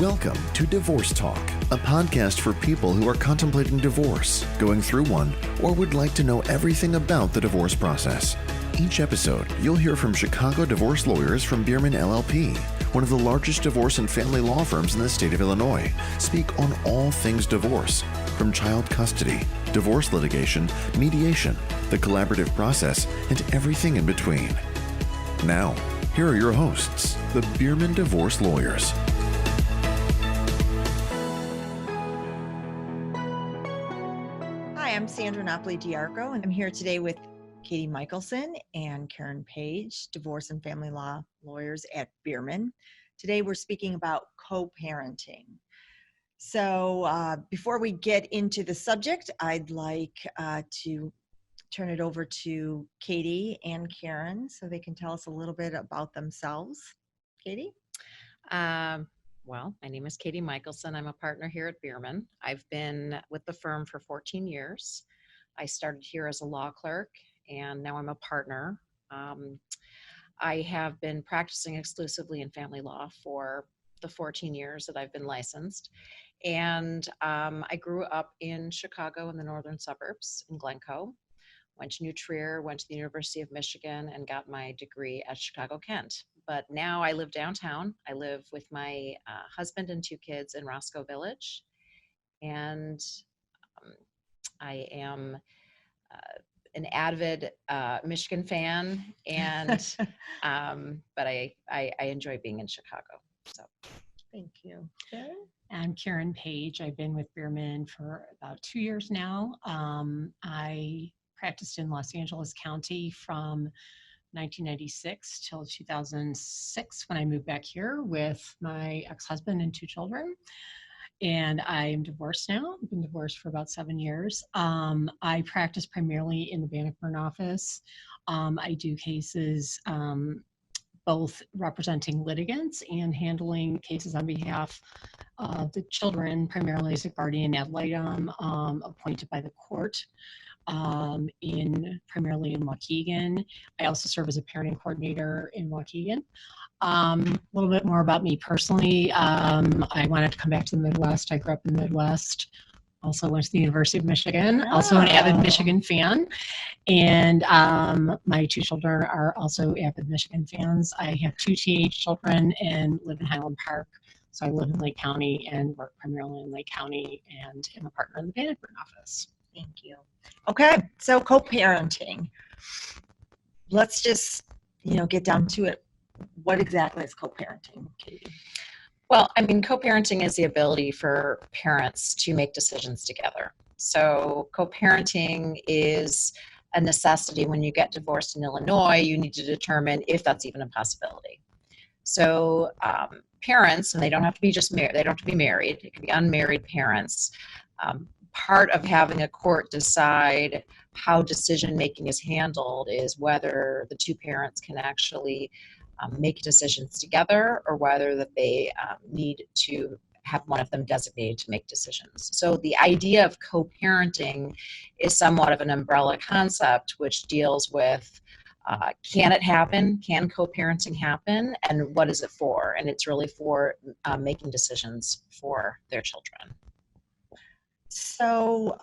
Welcome to Divorce Talk, a podcast for people who are contemplating divorce, going through one, or would like to know everything about the divorce process. Each episode, you'll hear from Chicago divorce lawyers from Beerman LLP, one of the largest divorce and family law firms in the state of Illinois, speak on all things divorce, from child custody, divorce litigation, mediation, the collaborative process, and everything in between. Now, here are your hosts, the Beerman Divorce Lawyers. Hi, I'm Sandra Napoli-Diarco, and I'm here today with Katie Michelson and Karen Page, divorce and family law lawyers at Beerman. Today we're speaking about co-parenting. So before we get into the subject, I'd like to turn it over to Katie and Karen so they can tell us a little bit about themselves. Katie? Well, my name is Katie Michelson. I'm a partner here at Beerman. I've been with the firm for 14 years. I started here as a law clerk, and now I'm a partner. I have been practicing exclusively in family law for the 14 years that I've been licensed. And I grew up in Chicago in the northern suburbs in Glencoe, went to New Trier, went to the University of Michigan, and got my degree at Chicago Kent. But now I live downtown. I live with my husband and two kids in Roscoe Village. And I am an avid Michigan fan, and but I enjoy being in Chicago. So, Thank you. Okay. I'm Karen Page. I've been with Beerman for about 2 years now. I practiced in Los Angeles County from 1996 till 2006 when I moved back here with my ex-husband and two children. And I'm divorced now. I've been divorced for about 7 years. I practice primarily in the Bannockburn office. I do cases both representing litigants and handling cases on behalf of the children, primarily as a guardian ad litem appointed by the court. Primarily in Waukegan. I also serve as a parenting coordinator in Waukegan. A little bit more about me personally. I wanted to come back to the Midwest. I grew up in the Midwest. Also went to the University of Michigan. Also an avid Michigan fan. And my two children are also avid Michigan fans. I have two teenage children and live in Highland Park. So I live in Lake County and work primarily in Lake County and am a partner in the Bannockburn office. Thank you. Okay, so co-parenting. Let's just, get down to it. What exactly is co-parenting, Katie? well, I mean, co-parenting is the ability for parents to make decisions together. So co-parenting is a necessity. When you get divorced in Illinois, you need to determine if that's even a possibility. So parents, and they don't have to be just married, they don't have to be married, it can be unmarried parents. Part of having a court decide how decision making is handled is whether the two parents can actually make decisions together, or whether that they need to have one of them designated to make decisions. So the idea of co-parenting is somewhat of an umbrella concept which deals with can it happen? Can co-parenting happen? And what is it for? And it's really for making decisions for their children. So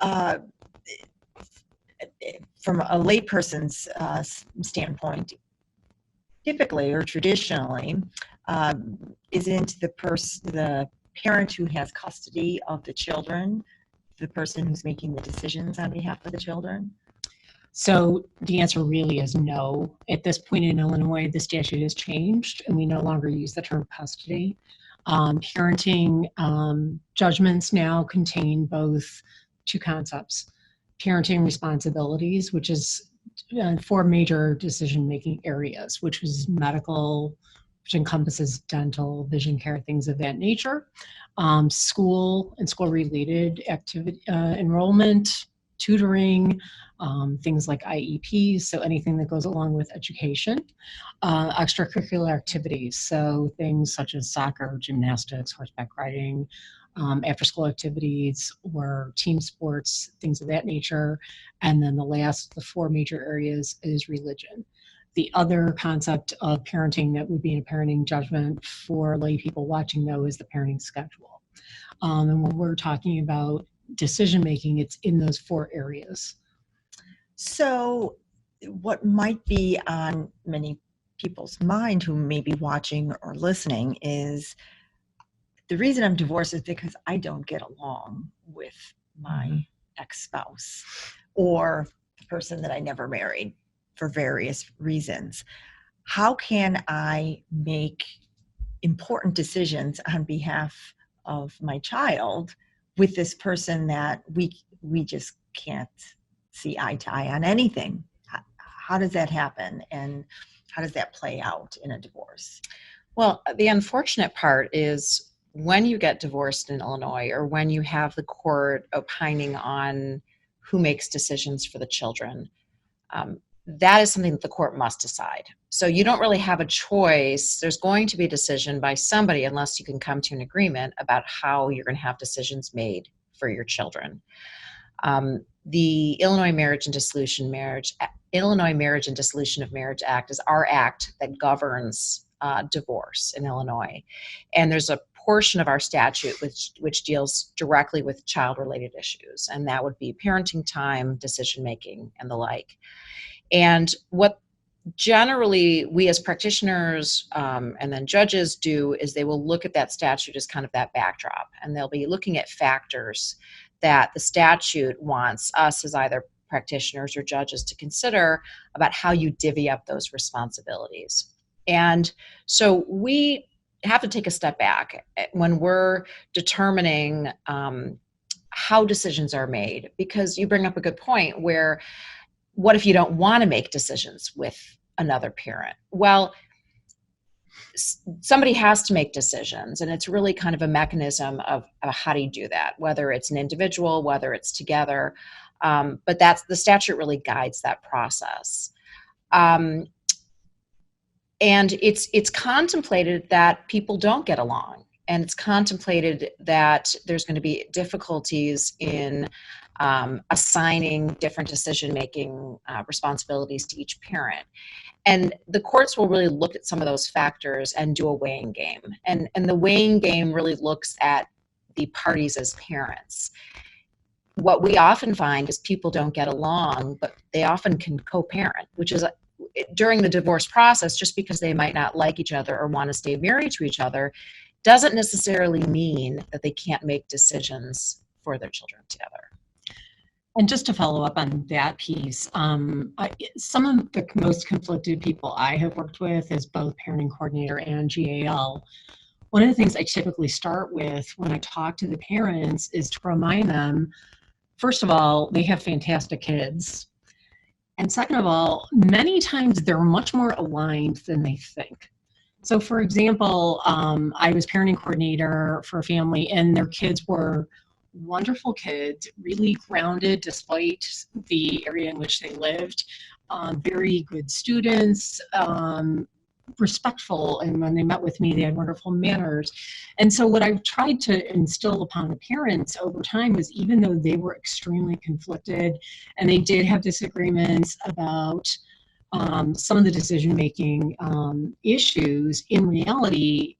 from a layperson's standpoint, typically or traditionally, isn't the parent who has custody of the children the person who's making the decisions on behalf of the children? So the answer really is no. At this point in Illinois, the statute has changed and we no longer use the term custody. Parenting judgments now contain both two concepts: parenting responsibilities, which is 4 major decision-making areas, which is medical, which encompasses dental, vision care, things of that nature, school and school-related activity, enrollment, tutoring, things like IEPs, so anything that goes along with education, extracurricular activities, so things such as soccer, gymnastics, horseback riding, after-school activities or team sports, things of that nature. And then the 4 major areas is religion. The other concept of parenting that would be in a parenting judgment for lay people watching, though, is the parenting schedule. And when we're talking about decision making, it's in those 4 areas. So, what might be on many people's mind who may be watching or listening is the reason I'm divorced is because I don't get along with my ex-spouse or the person that I never married for various reasons. How can I make important decisions on behalf of my child with this person that we just can't see eye to eye on anything? How does that happen, and how does that play out in a divorce? Well, the unfortunate part is when you get divorced in Illinois, or when you have the court opining on who makes decisions for the children, that is something that the court must decide. So you don't really have a choice. There's going to be a decision by somebody unless you can come to an agreement about how you're going to have decisions made for your children. The Illinois Marriage and Dissolution of Marriage Act is our act that governs divorce in Illinois. And there's a portion of our statute which deals directly with child-related issues, and that would be parenting time, decision-making, and the like. And what generally we as practitioners and then judges do is they will look at that statute as kind of that backdrop, and they'll be looking at factors that the statute wants us as either practitioners or judges to consider about how you divvy up those responsibilities. And so we have to take a step back when we're determining how decisions are made, because you bring up a good point where what if you don't want to make decisions with another parent? Well, somebody has to make decisions, and it's really kind of a mechanism of how do you do that, whether it's an individual, whether it's together, but that's the statute really guides that process. And it's contemplated that people don't get along, and it's contemplated that there's going to be difficulties in assigning different decision-making responsibilities to each parent. And the courts will really look at some of those factors and do a weighing game. And the weighing game really looks at the parties as parents. What we often find is people don't get along, but they often can co-parent, which is during the divorce process, just because they might not like each other or want to stay married to each other, doesn't necessarily mean that they can't make decisions for their children together. And just to follow up on that piece, some of the most conflicted people I have worked with as both parenting coordinator and GAL, one of the things I typically start with when I talk to the parents is to remind them, first of all, they have fantastic kids. And second of all, many times they're much more aligned than they think. So for example, I was parenting coordinator for a family, and their kids were wonderful kids, really grounded despite the area in which they lived, very good students, respectful, and when they met with me, they had wonderful manners. And so what I've tried to instill upon the parents over time is, even though they were extremely conflicted and they did have disagreements about some of the decision-making issues, in reality,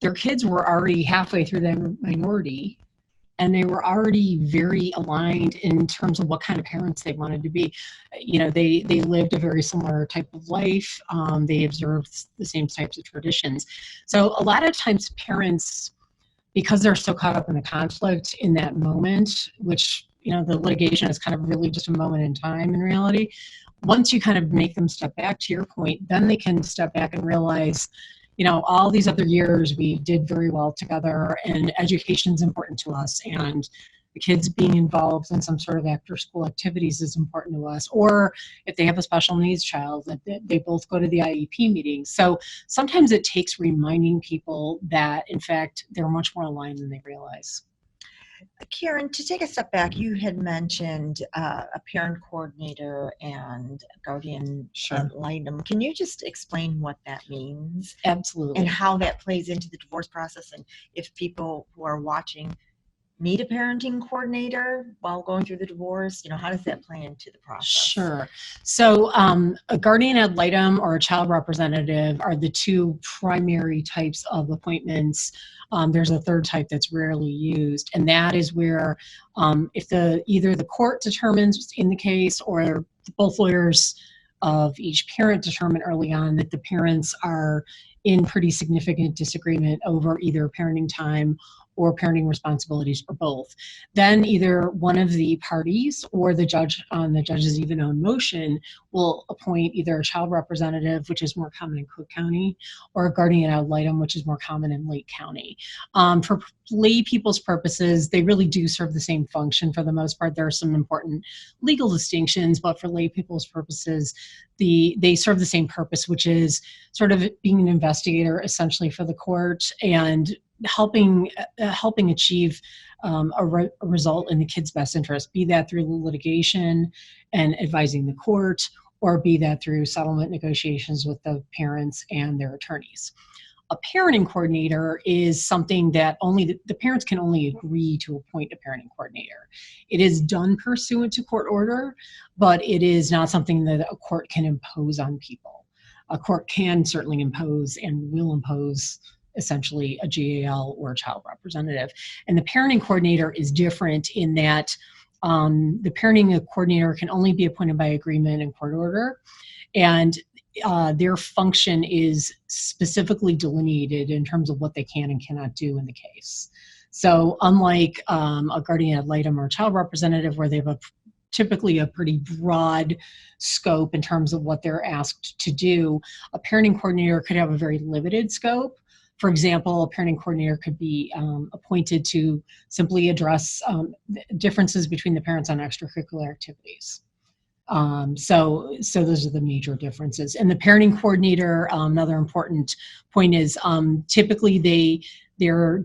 their kids were already halfway through their minority, and they were already very aligned in terms of what kind of parents they wanted to be. You know, they lived a very similar type of life. They observed the same types of traditions. So a lot of times parents, because they're so caught up in the conflict in that moment, which, you know, the litigation is kind of really just a moment in time in reality, once you kind of make them step back, to your point, then they can step back and realize, you know, all these other years we did very well together, and education is important to us, and the kids being involved in some sort of after school activities is important to us. Or if they have a special needs child, that they both go to the IEP meetings. So sometimes it takes reminding people that, in fact, they're much more aligned than they realize. Karen, to take a step back, you had mentioned a parent coordinator and guardian ad litem. Can you just explain what that means? Absolutely. And how that plays into the divorce process, and if people who are watching meet a parenting coordinator while going through the divorce? How does that play into the process? Sure. So a guardian ad litem or a child representative are the two primary types of appointments. There's a third type that's rarely used, and that is where if either the court determines in the case or both lawyers of each parent determine early on that the parents are in pretty significant disagreement over either parenting time or parenting responsibilities or both, then either one of the parties or the judge on the judge's even own motion will appoint either a child representative, which is more common in Cook County, or a guardian ad litem, which is more common in Lake County. For lay people's purposes, they really do serve the same function for the most part. There are some important legal distinctions, but for lay people's purposes, they serve the same purpose, which is sort of being an investigator essentially for the court and helping achieve a result in the kid's best interest, be that through litigation and advising the court, or be that through settlement negotiations with the parents and their attorneys. A parenting coordinator is something that only the parents can only agree to appoint a parenting coordinator. It is done pursuant to court order, but it is not something that a court can impose on people. A court can certainly impose and will impose essentially a GAL or a child representative. And the parenting coordinator is different in that the parenting coordinator can only be appointed by agreement and court order, and their function is specifically delineated in terms of what they can and cannot do in the case. So unlike a guardian ad litem or a child representative, where they have typically a pretty broad scope in terms of what they're asked to do, a parenting coordinator could have a very limited scope. For example, a parenting coordinator could be appointed to simply address differences between the parents on extracurricular activities. So those are the major differences. And the parenting coordinator, another important point is typically their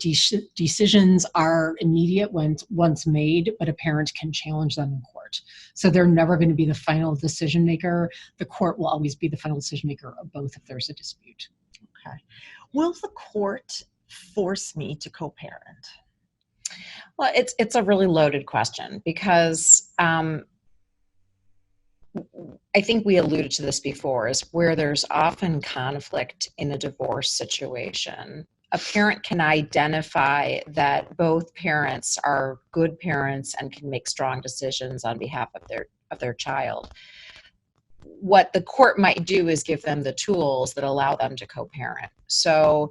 decisions are immediate once made, but a parent can challenge them in court. So they're never going to be the final decision maker. The court will always be the final decision maker of both if there's a dispute. Okay. Will the court force me to co-parent? Well, it's a really loaded question because I think we alluded to this before, is where there's often conflict in a divorce situation. A parent can identify that both parents are good parents and can make strong decisions on behalf of their child. What the court might do is give them the tools that allow them to co-parent. So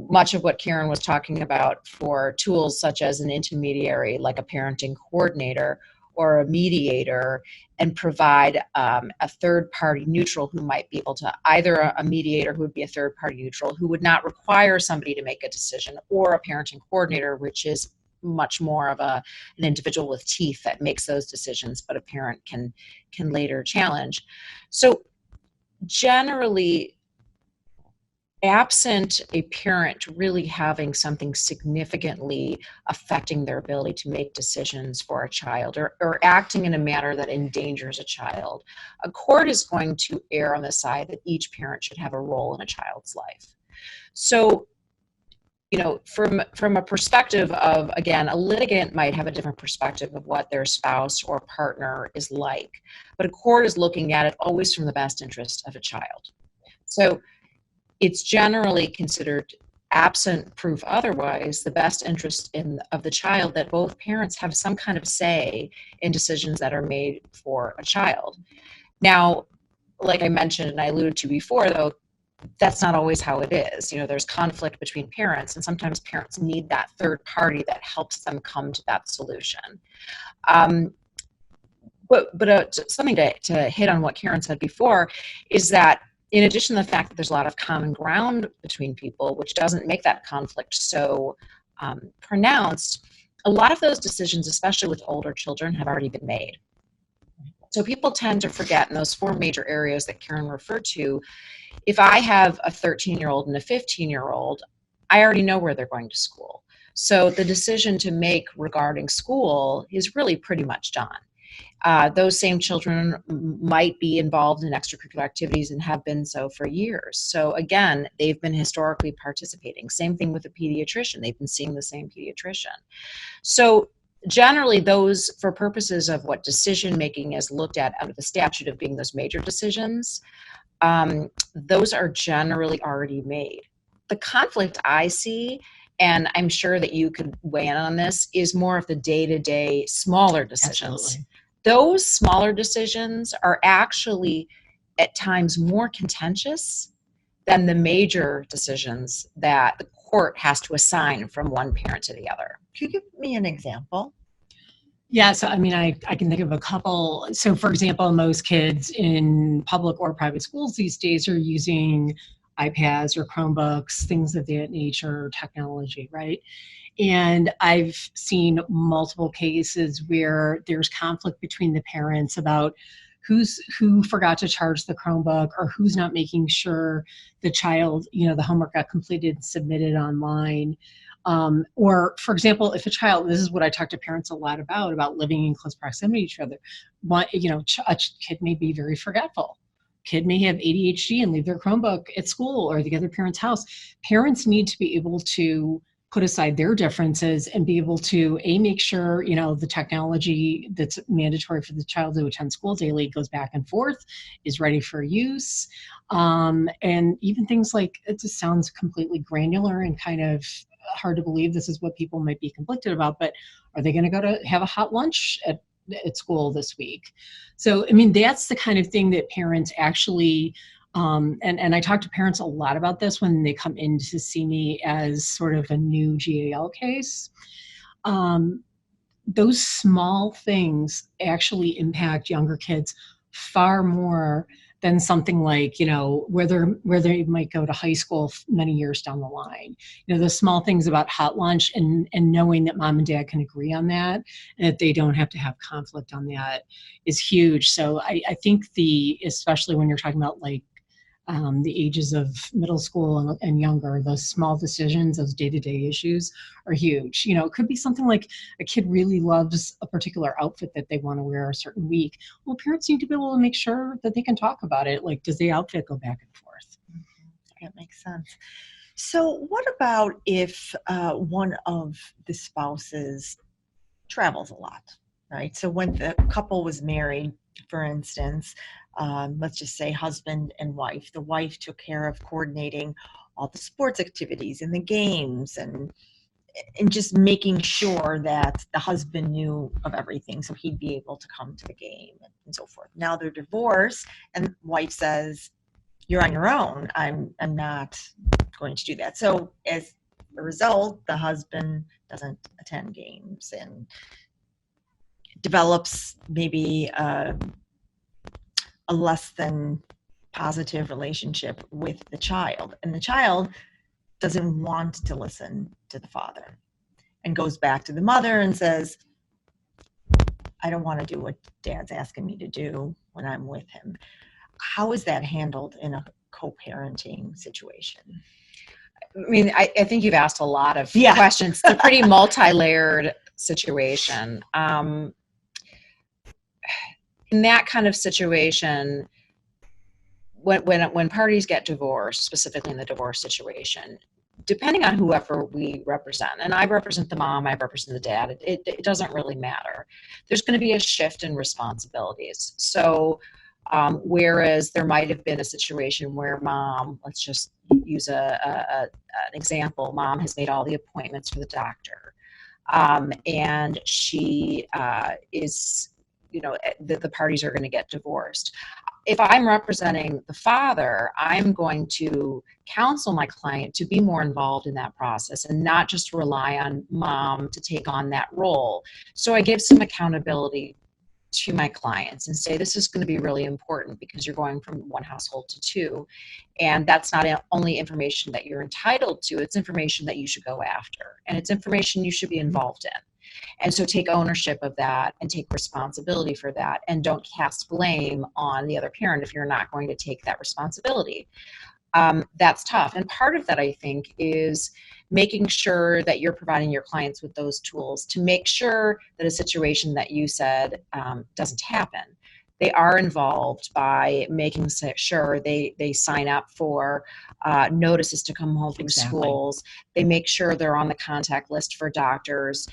much of what Karen was talking about for tools such as an intermediary, like a parenting coordinator or a mediator, and provide a third-party neutral who might be able to, either a mediator who would be a third-party neutral who would not require somebody to make a decision, or a parenting coordinator, which is much more of an individual with teeth that makes those decisions, but a parent can later challenge. So generally, absent a parent really having something significantly affecting their ability to make decisions for a child, or acting in a manner that endangers a child, a court is going to err on the side that each parent should have a role in a child's life. So, from a perspective of, again, a litigant might have a different perspective of what their spouse or partner is like, but a court is looking at it always from the best interest of a child. So it's generally considered, absent proof otherwise, the best interest of the child that both parents have some kind of say in decisions that are made for a child. Now, like I mentioned and I alluded to before, though, that's not always how it is. There's conflict between parents, and sometimes parents need that third party that helps them come to that solution. But something to hit on what Karen said before is that, in addition to the fact that there's a lot of common ground between people, which doesn't make that conflict so pronounced, a lot of those decisions, especially with older children, have already been made. So people tend to forget in those four major areas that Karen referred to. If I have a 13-year-old and a 15-year-old, I already know where they're going to school. So the decision to make regarding school is really pretty much done. Those same children might be involved in extracurricular activities and have been so for years. So again, they've been historically participating. Same thing with a pediatrician. They've been seeing the same pediatrician. So generally those, for purposes of what decision making is looked at under the statute of being those major decisions, those are generally already made. The conflict I see, and I'm sure that you could weigh in on this, is more of the day-to-day smaller decisions. Absolutely. Those smaller decisions are actually at times more contentious than the major decisions that the court has to assign from one parent to the other. Could you give me an example? Yeah, so I mean, I can think of a couple. So for example, most kids in public or private schools these days are using iPads or Chromebooks, things of that nature, technology, right? And I've seen multiple cases where there's conflict between the parents about who forgot to charge the Chromebook, or who's not making sure the child, the homework got completed and submitted online. Or for example, if a child, this is what I talk to parents a lot about living in close proximity to each other. A kid may be very forgetful. Kid may have ADHD and leave their Chromebook at school or the other parent's house. Parents need to be able to put aside their differences and be able to make sure the technology that's mandatory for the child to attend school daily goes back and forth, is ready for use, and even things like, it just sounds completely granular and kind of hard to believe this is what people might be conflicted about, but are they going to go to have a hot lunch at school this week? So I mean, that's the kind of thing that parents actually and I talk to parents a lot about this when they come in to see me as sort of a new GAL case. Those small things actually impact younger kids far more than something like, where they might go to high school many years down the line. The small things about hot lunch and knowing that mom and dad can agree on that, and that they don't have to have conflict on that, is huge. So I think especially when you're talking about like the ages of middle school and younger, those small decisions, those day-to-day issues are huge. It could be something like a kid really loves a particular outfit that they want to wear a certain week. Well, parents need to be able to make sure that they can talk about it. Like, does the outfit go back and forth? Mm-hmm. That makes sense. So what about if one of the spouses travels a lot, right? So when the couple was married, for instance, let's just say husband and wife, the wife took care of coordinating all the sports activities and the games and just making sure that the husband knew of everything so he'd be able to come to the game and so forth. Now they're divorced and wife says, "You're on your own. I'm not going to do that." So as a result, the husband doesn't attend games and develops maybe a less than positive relationship with the child. And the child doesn't want to listen to the father and goes back to the mother and says, "I don't want to do what dad's asking me to do when I'm with him." How is that handled in a co-parenting situation? I mean, I think you've asked a lot of questions. It's a pretty multi-layered situation. In that kind of situation, when parties get divorced, specifically in the divorce situation, depending on whoever we represent, and I represent the mom, I represent the dad, it doesn't really matter. There's going to be a shift in responsibilities. So whereas there might have been a situation where mom, let's just use an example, mom has made all the appointments for the doctor, and she is, the parties are going to get divorced. If I'm representing the father, I'm going to counsel my client to be more involved in that process and not just rely on mom to take on that role. So I give some accountability to my clients and say, this is going to be really important because you're going from one household to two. And that's not only information that you're entitled to, it's information that you should go after. And it's information you should be involved in. And so take ownership of that and take responsibility for that, and don't cast blame on the other parent if you're not going to take that responsibility. that's tough. And part of that, I think, is making sure that you're providing your clients with those tools to make sure that a situation that you said doesn't happen. They are involved by making sure they sign up for notices to come home from schools. They make sure they're on the contact list for doctors,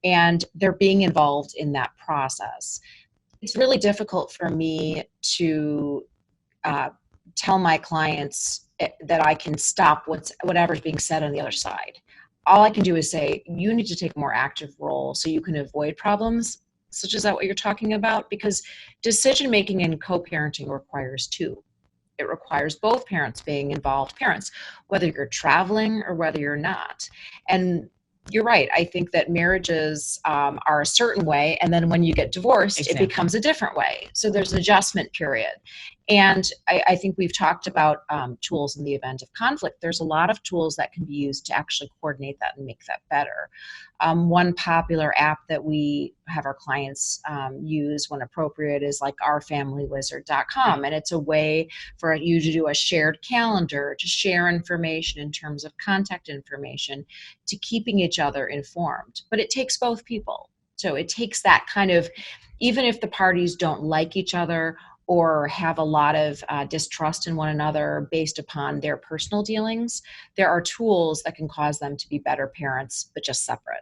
and they're being involved in that process. It's really difficult for me to tell my clients that I can stop whatever's being said on the other side. All I can do is say, you need to take a more active role so you can avoid problems, such as that what you're talking about, because decision-making in co-parenting requires two. It requires both parents being involved, parents, whether you're traveling or whether you're not. And you're right. I think that marriages are a certain way, and then when you get divorced, It becomes a different way. So there's an adjustment period. And I think we've talked about tools in the event of conflict. There's a lot of tools that can be used to actually coordinate that and make that better. One popular app that we have our clients use when appropriate is like ourfamilywizard.com. And it's a way for you to do a shared calendar, to share information in terms of contact information, to keeping each other informed. But it takes both people. So it takes that kind of, even if the parties don't like each other or have a lot of distrust in one another based upon their personal dealings, there are tools that can cause them to be better parents, but just separate.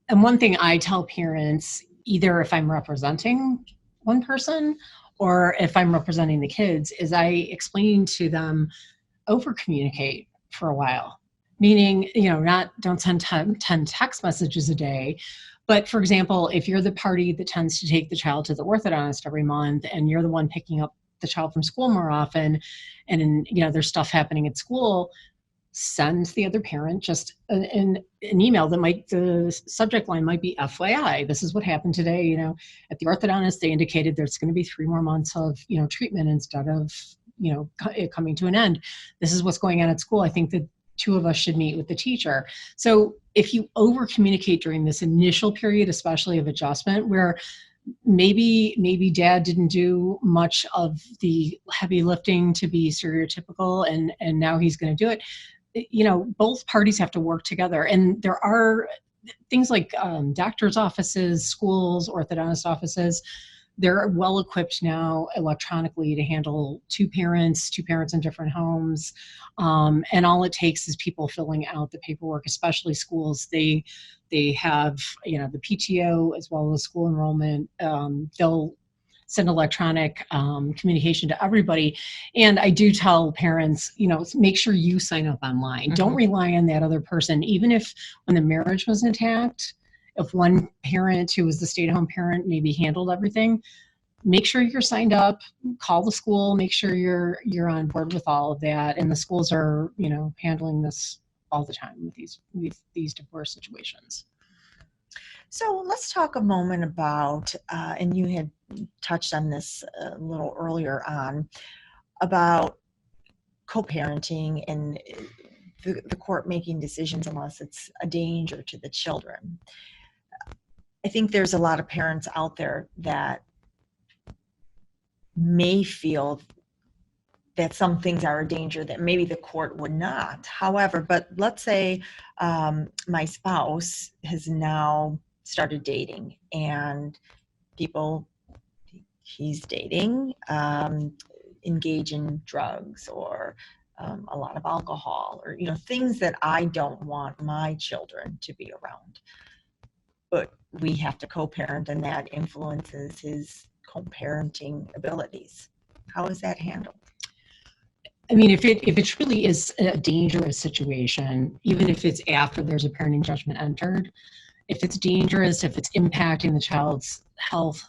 And one thing I tell parents, either if I'm representing one person or if I'm representing the kids, is I explain to them, over communicate for a while. Meaning, don't send 10 text messages a day. But for example, if you're the party that tends to take the child to the orthodontist every month and you're the one picking up the child from school more often, and there's stuff happening at school, send the other parent just an email that the subject line might be FYI. This is what happened today. At the orthodontist, they indicated there's going to be 3 more months of treatment instead of it coming to an end. This is what's going on at school. I think that 2 of us should meet with the teacher. So if you over communicate during this initial period, especially of adjustment, where maybe dad didn't do much of the heavy lifting to be stereotypical and now he's going to do it, both parties have to work together. And there are things like doctor's offices, schools, orthodontist offices. They're well equipped now electronically to handle 2 parents in different homes. And all it takes is people filling out the paperwork, especially schools. They have, the PTO as well as school enrollment. They'll send electronic communication to everybody. And I do tell parents, make sure you sign up online. Mm-hmm. Don't rely on that other person. Even if when the marriage was intact, if one parent who was the stay-at-home parent maybe handled everything, make sure you're signed up, call the school, make sure you're on board with all of that. And the schools are, handling this all the time with these divorce situations. So let's talk a moment about, and you had touched on this a little earlier on, about co-parenting and the court making decisions unless it's a danger to the children. I think there's a lot of parents out there that may feel that some things are a danger that maybe the court would not. However, but let's say my spouse has now started dating and people he's dating engage in drugs or a lot of alcohol or things that I don't want my children to be around. But we have to co-parent, and that influences his co-parenting abilities. How is that handled? I mean, if it truly is a dangerous situation, even if it's after there's a parenting judgment entered, if it's dangerous, if it's impacting the child's health,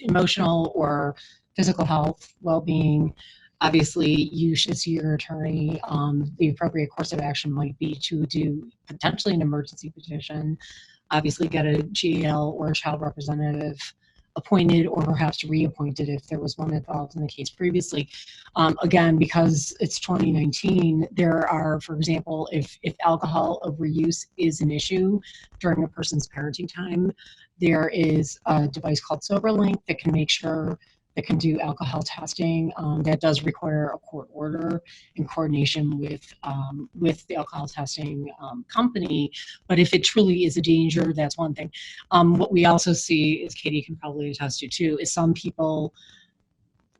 emotional or physical health, well-being, obviously you should see your attorney. The appropriate course of action might be to do potentially an emergency petition, obviously get a GAL or a child representative appointed or perhaps reappointed if there was one involved in the case previously. Again, because it's 2019, there are, for example, if alcohol overuse is an issue during a person's parenting time, there is a device called SoberLink that can make sure that can do alcohol testing. That does require a court order in coordination with the alcohol testing company. But if it truly is a danger, that's one thing. What we also see, as Katie can probably attest to too, is some people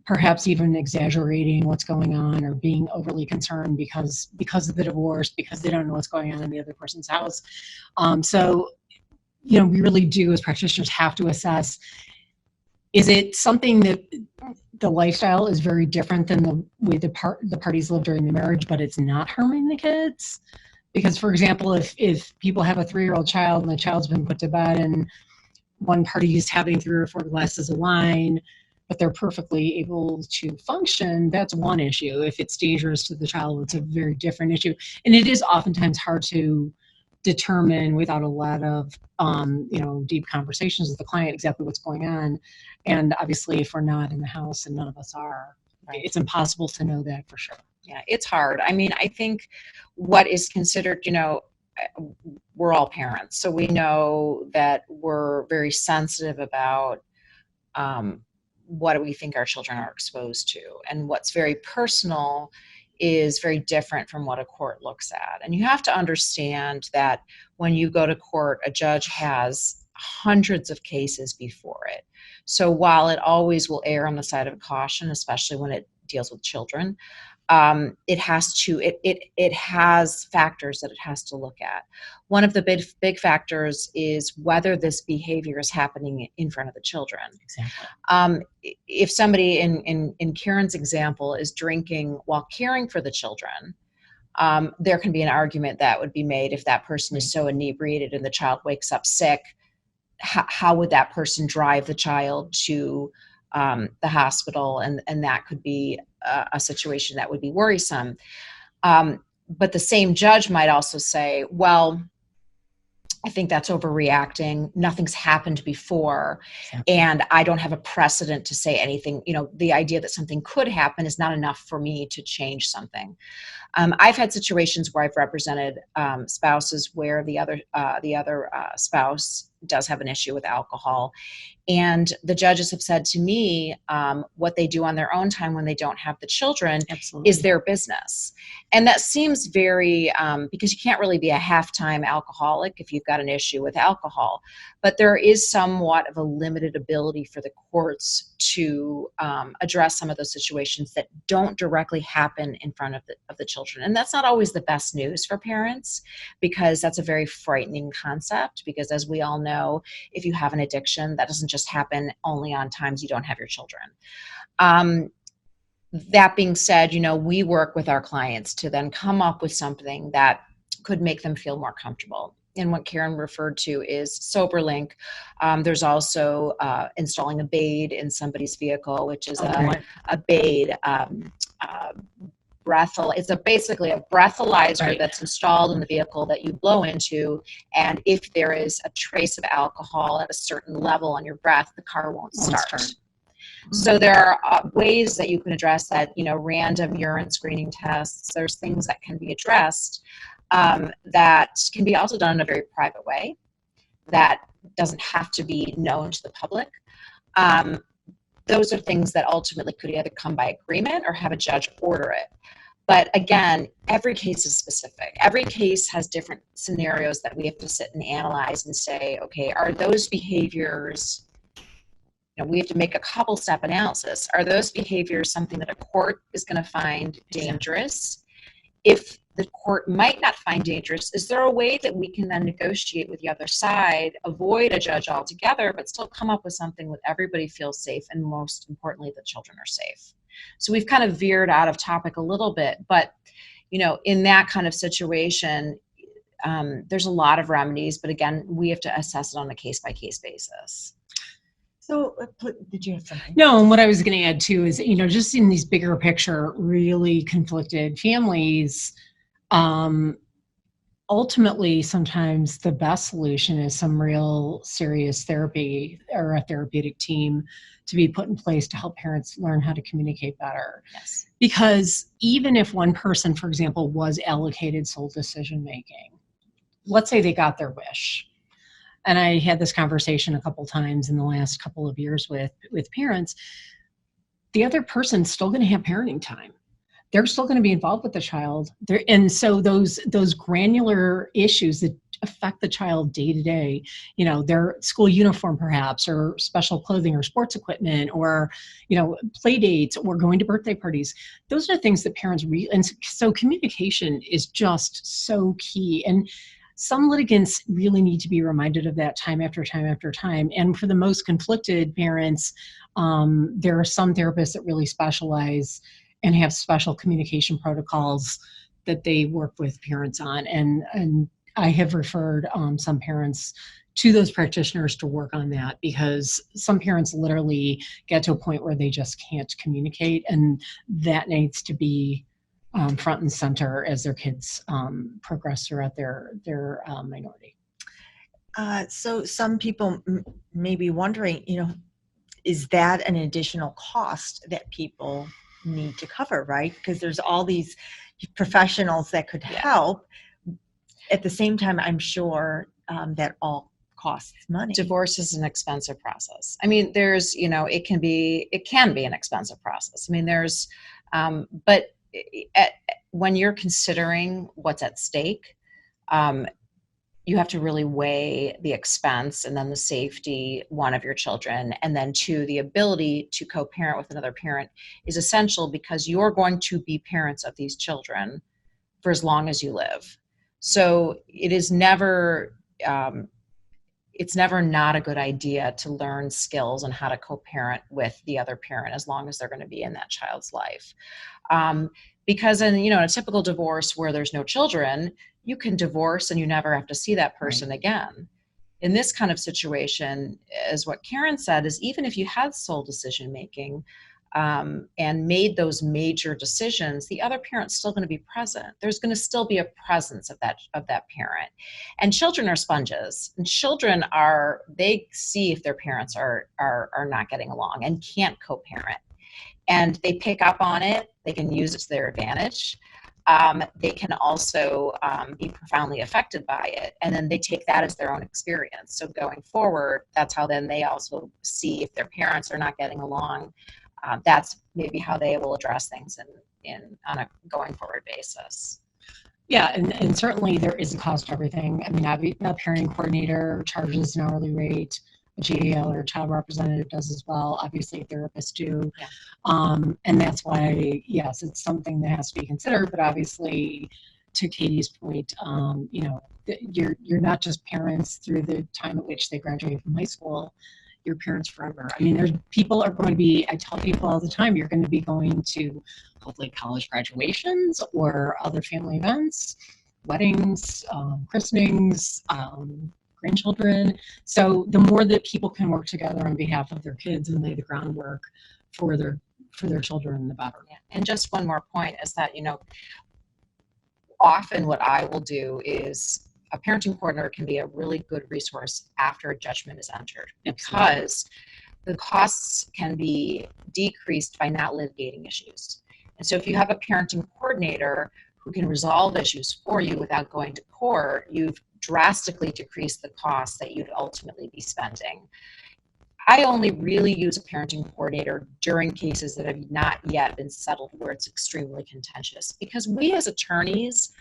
perhaps even exaggerating what's going on or being overly concerned because of the divorce, because they don't know what's going on in the other person's house. So, we really do as practitioners have to assess, is it something that the lifestyle is very different than the way the parties live during the marriage, but it's not harming the kids? Because, for example, if people have a 3-year-old child and the child's been put to bed and one party is having 3 or 4 glasses of wine, but they're perfectly able to function, that's one issue. If it's dangerous to the child, it's a very different issue. And it is oftentimes hard to determine without a lot of, deep conversations with the client exactly what's going on. And obviously, if we're not in the house, and none of us are, right, it's impossible to know that for sure. Yeah, it's hard. I mean, I think what is considered, we're all parents, so we know that we're very sensitive about what do we think our children are exposed to, and what's very personal is very different from what a court looks at. And you have to understand that when you go to court, a judge has hundreds of cases before it. So while it always will err on the side of caution, especially when it deals with children, it has factors that it has to look at. One of the big factors is whether this behavior is happening in front of the children. Exactly. If somebody in Karen's example is drinking while caring for the children, there can be an argument that would be made if that person is so inebriated and the child wakes up sick. How would that person drive the child to the hospital? And that could be a situation that would be worrisome. But the same judge might also say, well, I think that's overreacting. Nothing's happened before, and I don't have a precedent to say anything. The idea that something could happen is not enough for me to change something. I've had situations where I've represented spouses where the other spouse does have an issue with alcohol, and the judges have said to me, what they do on their own time when they don't have the children Absolutely. is their business. And that seems very, because you can't really be a half-time alcoholic if you've got an issue with alcohol, but there is somewhat of a limited ability for the courts to address some of those situations that don't directly happen in front of the children. And that's not always the best news for parents, because that's a very frightening concept, because as we all know, if you have an addiction, that doesn't just happen only on times you don't have your children. That being said, we work with our clients to then come up with something that could make them feel more comfortable. And what Karen referred to is SoberLink. There's also installing a BAID in somebody's vehicle, which is a BAID. It's basically a breathalyzer, right, that's installed in the vehicle that you blow into, and if there is a trace of alcohol at a certain level on your breath, the car won't start. So there are ways that you can address that, random urine screening tests. There's things that can be addressed that can be also done in a very private way that doesn't have to be known to the public. Those are things that ultimately could either come by agreement or have a judge order it. But again, every case is specific. Every case has different scenarios that we have to sit and analyze and say, okay, are those behaviors, we have to make a couple step analysis. Are those behaviors something that a court is going to find dangerous? If the court might not find dangerous, is there a way that we can then negotiate with the other side, avoid a judge altogether, but still come up with something that everybody feels safe, and most importantly, the children are safe? So we've kind of veered out of topic a little bit, but in that kind of situation, there's a lot of remedies, but again, we have to assess it on a case-by-case basis. So did you have something? No, and what I was going to add too is, just in these bigger picture, really conflicted families, ultimately, sometimes the best solution is some real serious therapy or a therapeutic team to be put in place to help parents learn how to communicate better. Yes. Because even if one person, for example, was allocated sole decision making, let's say they got their wish. And I had this conversation a couple times in the last couple of years with parents. the other person's still going to have parenting time. They're still going to be involved with the child. And so those granular issues that affect the child day to day, their school uniform perhaps, or special clothing or sports equipment, or, play dates, or going to birthday parties. Those are things that parents and so communication is just so key. And some litigants really need to be reminded of that time after time after time. And for the most conflicted parents, there are some therapists that really specialize and have special communication protocols that they work with parents on. And I have referred some parents to those practitioners to work on that, because some parents literally get to a point where they just can't communicate, and that needs to be front and center as their kids progress throughout their minority. So some people may be wondering, is that an additional cost that people need to cover, right? Because there's all these professionals that could help. At the same time, I'm sure that all costs money. Divorce is an expensive process. I mean, there's, it can be an expensive process. I mean, there's, but when you're considering what's at stake, you have to really weigh the expense, and then the safety, one, of your children, and then two, the ability to co-parent with another parent is essential, because you're going to be parents of these children for as long as you live. So it is never, it's never not a good idea to learn skills on how to co-parent with the other parent as long as they're going to be in that child's life. Because in a typical divorce where there's no children, you can divorce and you never have to see that person again. In this kind of situation, as what Karen said, is even if you had sole decision making and made those major decisions, the other parent's still going to be present. There's going to still be a presence of that parent. And children are sponges, and children they see if their parents are not getting along and can't co-parent. And they pick up on it. They can use it to their advantage. They can also be profoundly affected by it. And then they take that as their own experience. So going forward, that's how then they also see if their parents are not getting along. That's maybe how they will address things on a going forward basis. Yeah, and certainly there is a cost to everything. I mean, a parenting coordinator charges an hourly rate. A GAL or a child representative does as well. Obviously, therapists do. Yeah. And that's why, yes, it's something that has to be considered. But obviously, to Katie's point, you're not just parents through the time at which they graduate from high school. You're parents forever. I mean, people are going to be, I tell people all the time, you're going to be going to hopefully college graduations or other family events, weddings, christenings, grandchildren. So the more that people can work together on behalf of their kids and lay the groundwork for their children, the better. Yeah. And just one more point is that, often what I will do is a parenting coordinator can be a really good resource after a judgment is entered, because the costs can be decreased by not litigating issues. And so if you have a parenting coordinator who can resolve issues for you without going to court, you've drastically decreased the costs that you'd ultimately be spending. I only really use a parenting coordinator during cases that have not yet been settled where it's extremely contentious, because we as attorneys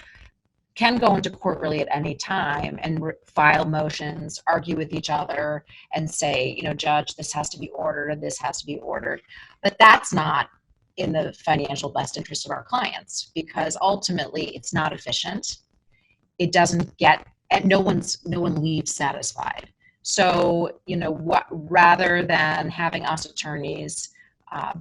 can go into court really at any time and file motions, argue with each other, and say, judge, this has to be ordered and this has to be ordered. But that's not in the financial best interest of our clients, because ultimately it's not efficient. It doesn't get, and no one leaves satisfied. So, rather than having us attorneys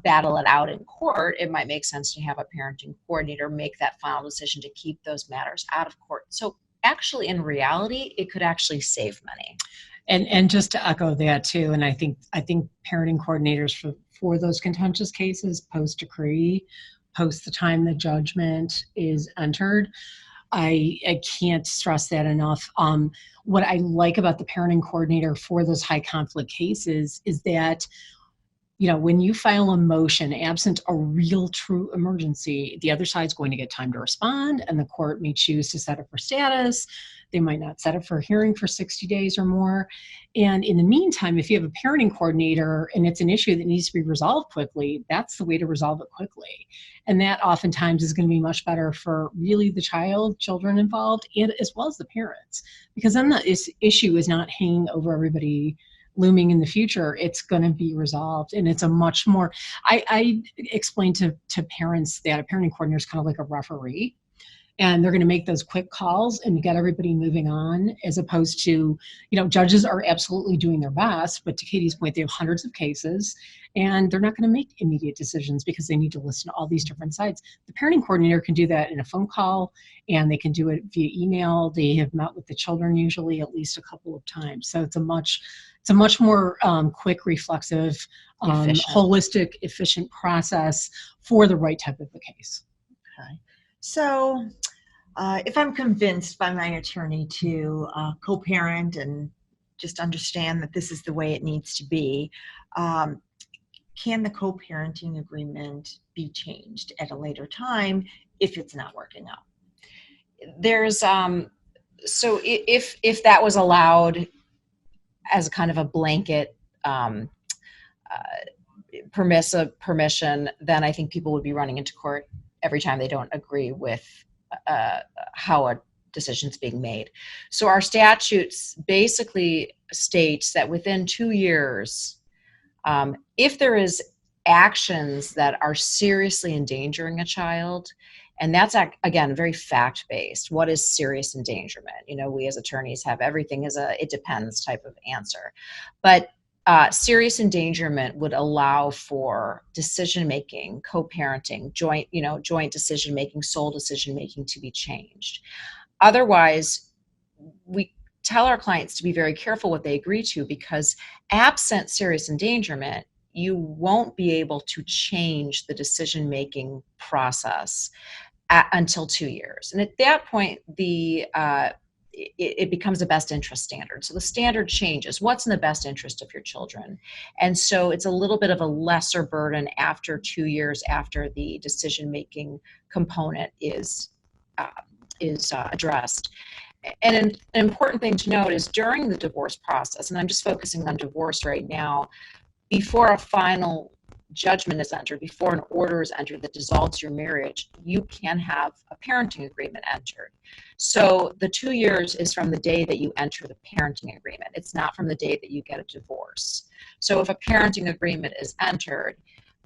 battle it out in court, it might make sense to have a parenting coordinator make that final decision to keep those matters out of court. So actually, in reality, it could actually save money. And just to echo that too, and I think parenting coordinators for those contentious cases post decree, post the time the judgment is entered, I can't stress that enough. What I like about the parenting coordinator for those high conflict cases is that when you file a motion absent a real true emergency, the other side's going to get time to respond, and the court may choose to set it for status. They might not set it for a hearing for 60 days or more. And in the meantime, if you have a parenting coordinator and it's an issue that needs to be resolved quickly, that's the way to resolve it quickly. And that oftentimes is going to be much better for really the children involved, and as well as the parents, because then the issue is not hanging over everybody looming in the future. It's going to be resolved, and it's a much more, I explain to parents that a parenting coordinator is kind of like a referee, and they're going to make those quick calls and get everybody moving on, as opposed to, judges are absolutely doing their best, but to Katie's point, they have hundreds of cases and they're not going to make immediate decisions because they need to listen to all these different sides. The parenting coordinator can do that in a phone call, and they can do it via email. They have met with the children usually at least a couple of times. So it's a much more quick, reflexive, holistic, efficient process for the right type of a case. Okay. So if I'm convinced by my attorney to co-parent and just understand that this is the way it needs to be, can the co-parenting agreement be changed at a later time if it's not working out? There's so if that was allowed as kind of a blanket permission, then I think people would be running into court every time they don't agree with how a decision's being made. So our statutes basically states that within 2 years, if there is actions that are seriously endangering a child, and that's, again, very fact-based. What is serious endangerment? We as attorneys have everything as a it depends type of answer. But serious endangerment would allow for decision-making, co-parenting, joint decision-making, sole decision-making to be changed. Otherwise, we tell our clients to be very careful what they agree to, because absent serious endangerment, you won't be able to change the decision-making process until 2 years. And at that point, it becomes a best interest standard. So the standard changes. What's in the best interest of your children? And so it's a little bit of a lesser burden after 2 years after the decision-making component is addressed. And an important thing to note is during the divorce process, and I'm just focusing on divorce right now, before a final judgment is entered, before an order is entered that dissolves your marriage, you can have a parenting agreement entered. So the 2 years is from the day that you enter the parenting agreement. It's not from the day that you get a divorce. So if a parenting agreement is entered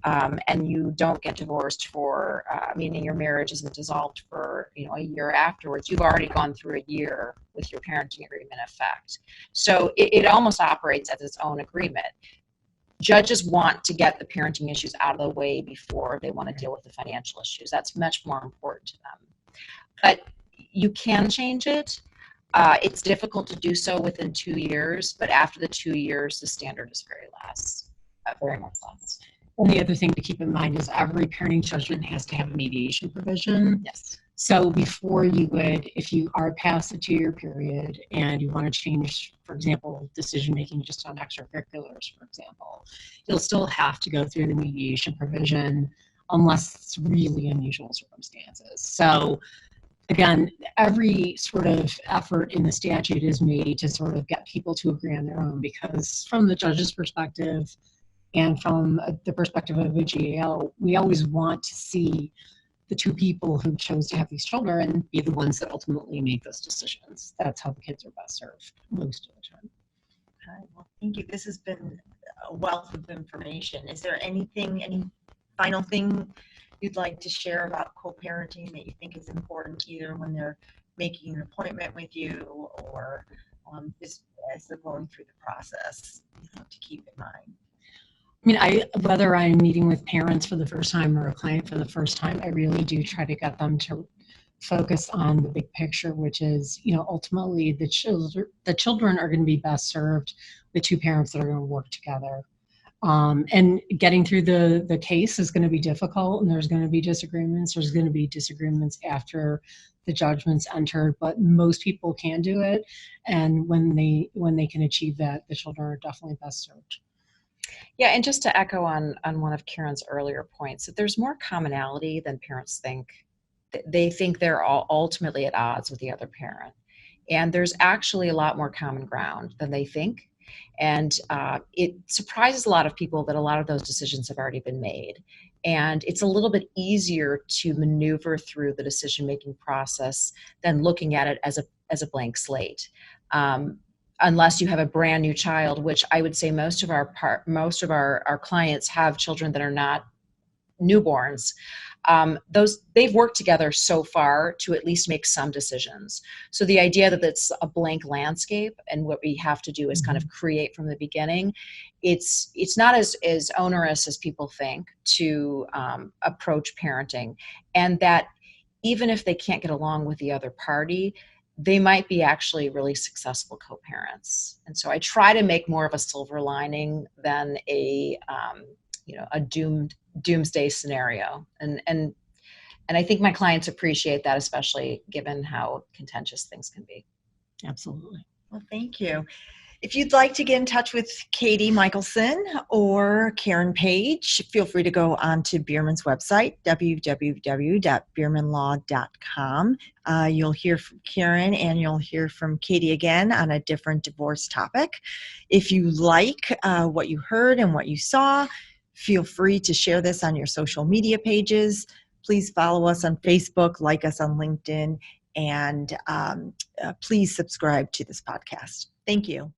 and you don't get divorced for, meaning your marriage isn't dissolved for a year afterwards, you've already gone through a year with your parenting agreement effect. So it almost operates as its own agreement. Judges want to get the parenting issues out of the way before they want to deal with the financial issues. That's much more important to them. But you can change it. It's difficult to do so within 2 years, but after the 2 years, the standard is very much less. And the other thing to keep in mind is every parenting judgment has to have a mediation provision. Yes. So before you would, if you are past the 2-year period and you want to change, for example, decision-making just on extracurriculars, for example, you'll still have to go through the mediation provision unless it's really unusual circumstances. So again, every sort of effort in the statute is made to sort of get people to agree on their own, because from the judge's perspective and from the perspective of a GAL, we always want to see the two people who chose to have these children be the ones that ultimately make those decisions. That's how the kids are best served most of the time. Okay, well, thank you. This has been a wealth of information. Is there any final thing you'd like to share about co-parenting that you think is important, either when they're making an appointment with you or just as they're going through the process, to keep in mind? I mean, whether I'm meeting with parents for the first time or a client for the first time, I really do try to get them to focus on the big picture, which is, ultimately the children are going to be best served with two parents that are going to work together. And getting through the case is going to be difficult, and there's going to be disagreements. There's going to be disagreements after the judgment's entered, but most people can do it. And when they can achieve that, the children are definitely best served. Yeah, and just to echo on one of Karen's earlier points, that there's more commonality than parents think. They think they're all ultimately at odds with the other parent. And there's actually a lot more common ground than they think. And it surprises a lot of people that a lot of those decisions have already been made. And it's a little bit easier to maneuver through the decision-making process than looking at it as a blank slate. Unless you have a brand new child, which I would say most of our clients have children that are not newborns. They've worked together so far to at least make some decisions. So the idea that it's a blank landscape and what we have to do is kind of create from the beginning, it's not as onerous as people think to approach parenting, and that even if they can't get along with the other party, they might be actually really successful co-parents. And so I try to make more of a silver lining than a doomsday scenario. And I think my clients appreciate that, especially given how contentious things can be. Absolutely. Well, thank you. If you'd like to get in touch with Katie Michelson or Karen Page, feel free to go on to Beermann's website, www.beermannlaw.com. You'll hear from Karen and you'll hear from Katie again on a different divorce topic. If you like what you heard and what you saw, feel free to share this on your social media pages. Please follow us on Facebook, like us on LinkedIn, and please subscribe to this podcast. Thank you.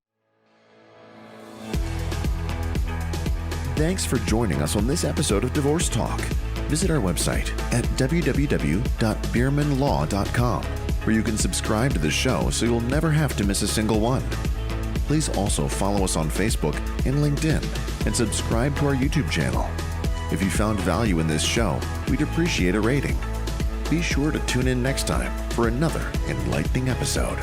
Thanks for joining us on this episode of Divorce Talk. Visit our website at www.beermannlaw.com, where you can subscribe to the show so you'll never have to miss a single one. Please also follow us on Facebook and LinkedIn and subscribe to our YouTube channel. If you found value in this show, we'd appreciate a rating. Be sure to tune in next time for another enlightening episode.